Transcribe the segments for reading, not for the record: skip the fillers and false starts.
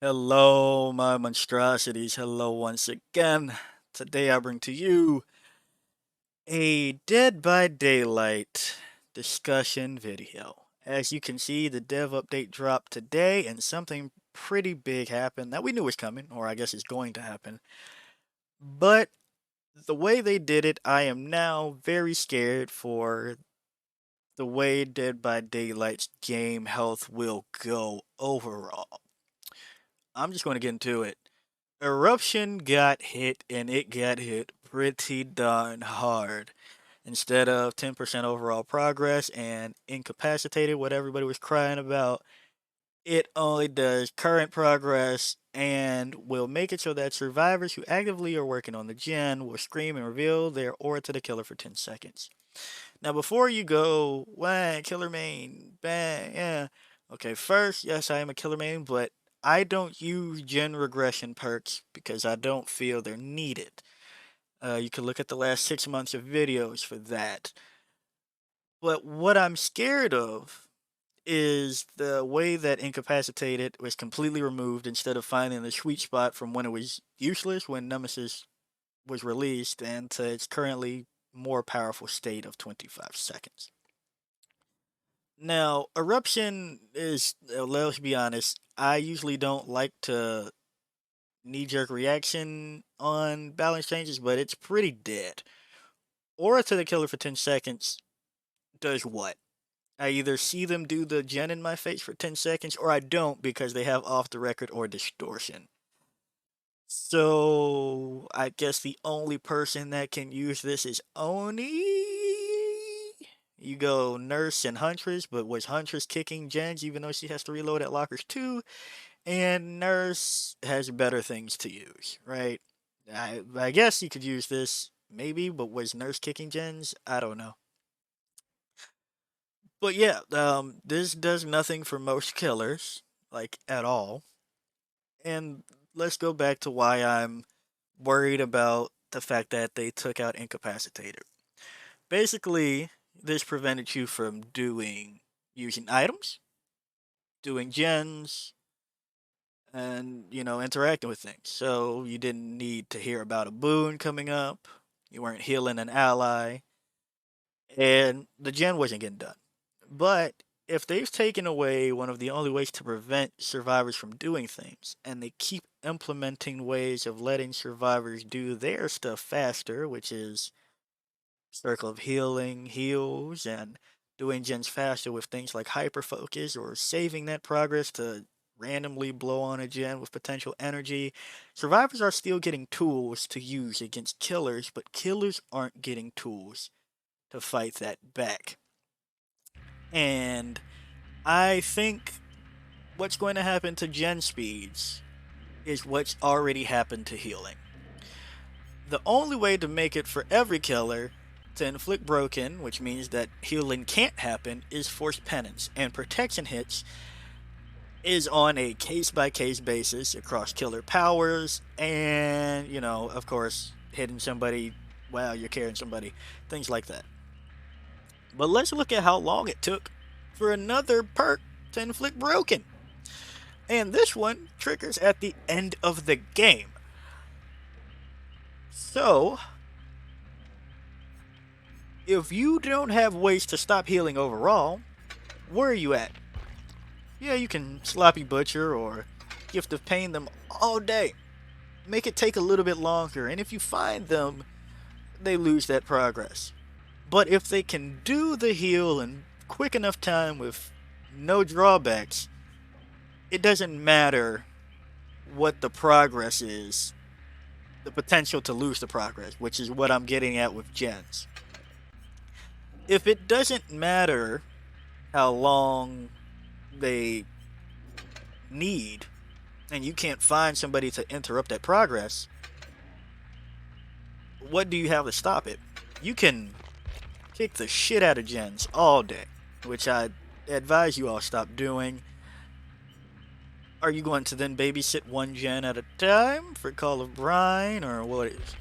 Hello, my monstrosities. Hello once again. Today I bring to you a Dead by Daylight discussion video. As you can see, the dev update dropped today, and something pretty big happened that we knew was coming, or I guess is going to happen. But the way they did it, I am now very scared for the way Dead by Daylight's game health will go overall. I'm just going to get into it. Eruption got hit, and it got hit pretty darn hard. Instead of 10% overall progress and incapacitated, what everybody was crying about, it only does current progress and will make it so that survivors who actively are working on the gen will scream and reveal their aura to the killer for 10 seconds. Now, before you go, wah, killer main, bang, yeah. Okay, first, yes, I am a killer main, but I don't use gen regression perks because I don't feel they're needed. You can look at the last 6 months of videos for that. But what I'm scared of is the way that incapacitated was completely removed instead of finding the sweet spot from when it was useless when Nemesis was released and to its currently more powerful state of 25 seconds. Now, eruption is, let's be honest, I usually don't like to knee jerk reaction on balance changes, but it's pretty dead. Aura to the killer for 10 seconds does what? I either see them do the gen in my face for 10 seconds or I don't because they have off the record or distortion. So I guess the only person that can use this is Oni. You go Nurse and Huntress, but was Huntress kicking gens even though she has to reload at lockers too? And Nurse has better things to use, right? I guess you could use this maybe, but was Nurse kicking gens? I don't know. But yeah, this does nothing for most killers, like at all. And let's go back to why I'm worried about the fact that they took out incapacitated. Basically, this prevented you from doing using items, doing gens, and interacting with things. So you didn't need to hear about a boon coming up. You weren't healing an ally, and the gen wasn't getting done. But if they've taken away one of the only ways to prevent survivors from doing things, and they keep implementing ways of letting survivors do their stuff faster, which is circle of healing, heals, and doing gens faster with things like hyper focus or saving that progress to randomly blow on a gen with potential energy. Survivors are still getting tools to use against killers, but killers aren't getting tools to fight that back. And I think what's going to happen to gen speeds is what's already happened to healing. The only way to make it for every killer to inflict broken, which means that healing can't happen, is forced penance, and protection hits is on a case by case basis across killer powers and, of course, hitting somebody while you're carrying somebody, things like that. But let's look at how long it took for another perk to inflict broken. And this one triggers at the end of the game. So, if you don't have ways to stop healing overall, where are you at? Yeah, you can Sloppy Butcher or Gift of Pain them all day. Make it take a little bit longer, and if you find them, they lose that progress. But if they can do the heal in quick enough time with no drawbacks, it doesn't matter what the progress is, the potential to lose the progress, which is what I'm getting at with gens. If it doesn't matter how long they need, and you can't find somebody to interrupt that progress, what do you have to stop it? You can kick the shit out of gens all day, which I advise you all stop doing. Are you going to then babysit one gen at a time for Call of Brine, or what is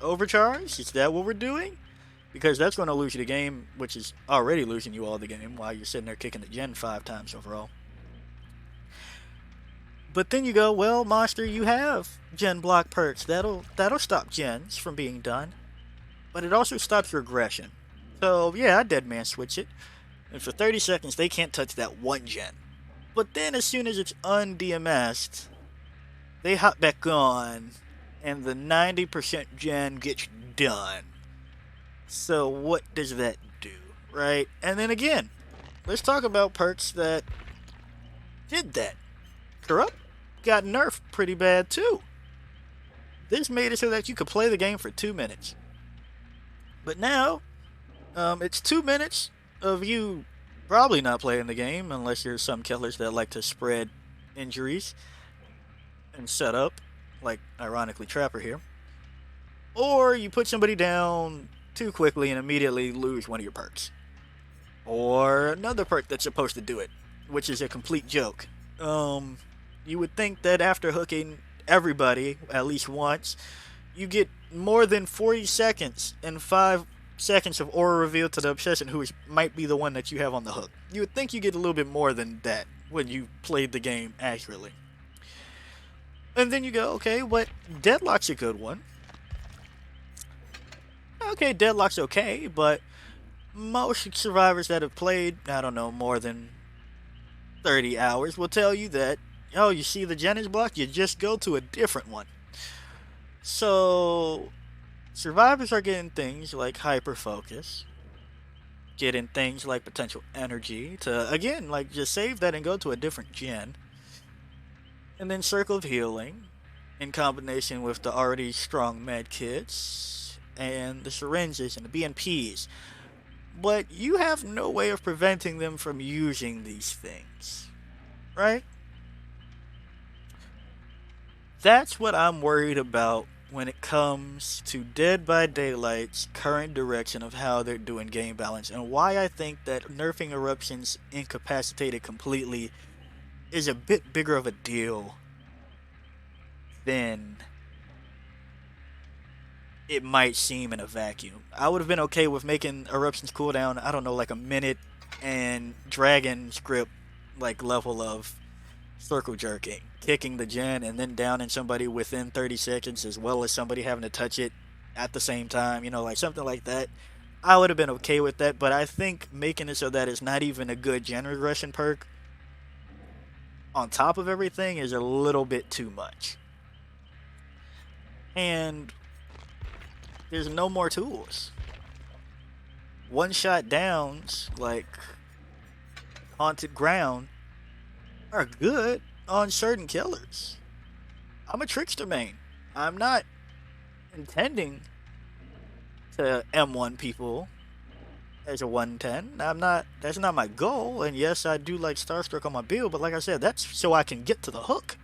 Overcharge? Is that what we're doing? Because that's going to lose you the game, which is already losing you all the game while you're sitting there kicking the gen 5 times overall. But then you go, well, monster, you have gen block perks. That'll stop gens from being done. But it also stops your aggression. So yeah, I dead man switch it. And for 30 seconds they can't touch that one gen. But then as soon as it's un-DMS'd, they hop back on and the 90% gen gets done. So what does that do, right? And then again, let's talk about perks that did that. Corrupt got nerfed pretty bad too. This made it so that you could play the game for 2 minutes. But now, it's 2 minutes of you probably not playing the game unless you're some killers that like to spread injuries and set up, like ironically Trapper here. Or you put somebody down too quickly and immediately lose one of your perks. Or another perk that's supposed to do it, which is a complete joke. You would think that after hooking everybody at least once, you get more than 40 seconds and 5 seconds of aura reveal to the obsession, who might be the one that you have on the hook. You would think you get a little bit more than that when you played the game accurately. And then you go, okay, what? Deadlock's a good one. Okay, Deadlock's okay, but most survivors that have played, I don't know, more than 30 hours will tell you that, oh, you see the Jennings block? You just go to a different one. So, survivors are getting things like hyper focus, getting things like potential energy to, again, like just save that and go to a different gen. And then Circle of Healing in combination with the already strong med kits and the syringes and the BNPs. But you have no way of preventing them from using these things, right? That's what I'm worried about when it comes to Dead by Daylight's current direction of how they're doing game balance, and why I think that nerfing eruptions incapacitated completely is a bit bigger of a deal than it might seem in a vacuum. I would have been okay with making eruptions cooldown, I don't know, like a minute, and dragon script like level of circle jerking, kicking the gen and then downing somebody within 30 seconds, as well as somebody having to touch it at the same time, you know, like something like that. I would have been okay with that, but I think making it so that it's not even a good gen regression perk on top of everything is a little bit too much. And there's no more tools. One shot downs, like Haunted Ground, are good on certain killers. I'm a trickster main. I'm not intending to M1 people as a 110. That's not my goal. And yes, I do like Starstruck on my build, but like I said, that's so I can get to the hook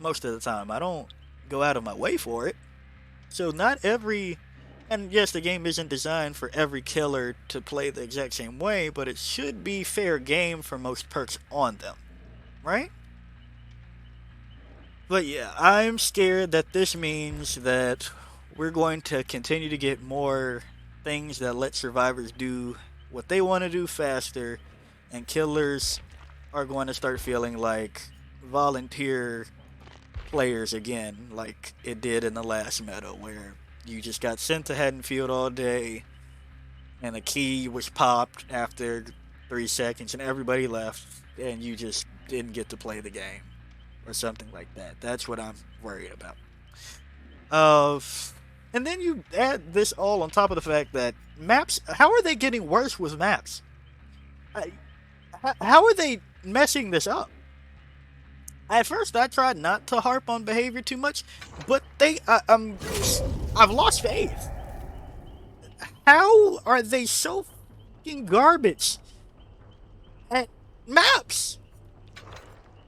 most of the time. I don't go out of my way for it. So not every, and yes, the game isn't designed for every killer to play the exact same way, but it should be fair game for most perks on them, right? But yeah, I'm scared that this means that we're going to continue to get more things that let survivors do what they want to do faster, and killers are going to start feeling like volunteer players again, like it did in the last meta, where you just got sent to Haddonfield all day and the key was popped after 3 seconds and everybody left and you just didn't get to play the game or something like that. That's what I'm worried about. And then you add this all on top of the fact that maps, how are they getting worse with maps? How are they messing this up? At first, I tried not to harp on behavior too much, but I've lost faith. How are they so fucking garbage at maps?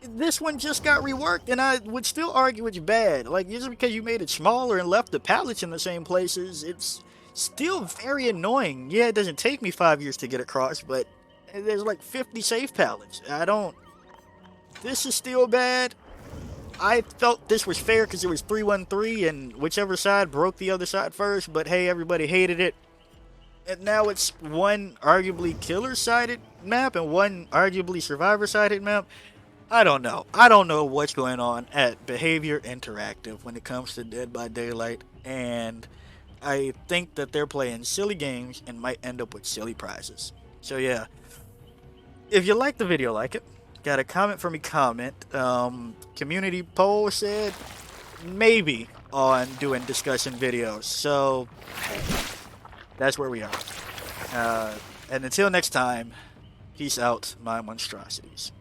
This one just got reworked, and I would still argue it's bad. Like, just because you made it smaller and left the pallets in the same places, it's still very annoying. Yeah, it doesn't take me 5 years to get across, but there's like 50 safe pallets. This is still bad. I felt this was fair because it was 3-1-3 and whichever side broke the other side first, but hey, everybody hated it. And now it's one arguably killer-sided map and one arguably survivor-sided map. I don't know. I don't know what's going on at Behavior Interactive when it comes to Dead by Daylight, and I think that they're playing silly games and might end up with silly prizes. So yeah, if you like the video, like it. Got a comment from me. Comment. Community poll said maybe on doing discussion videos. So that's where we are. And until next time, peace out, my monstrosities.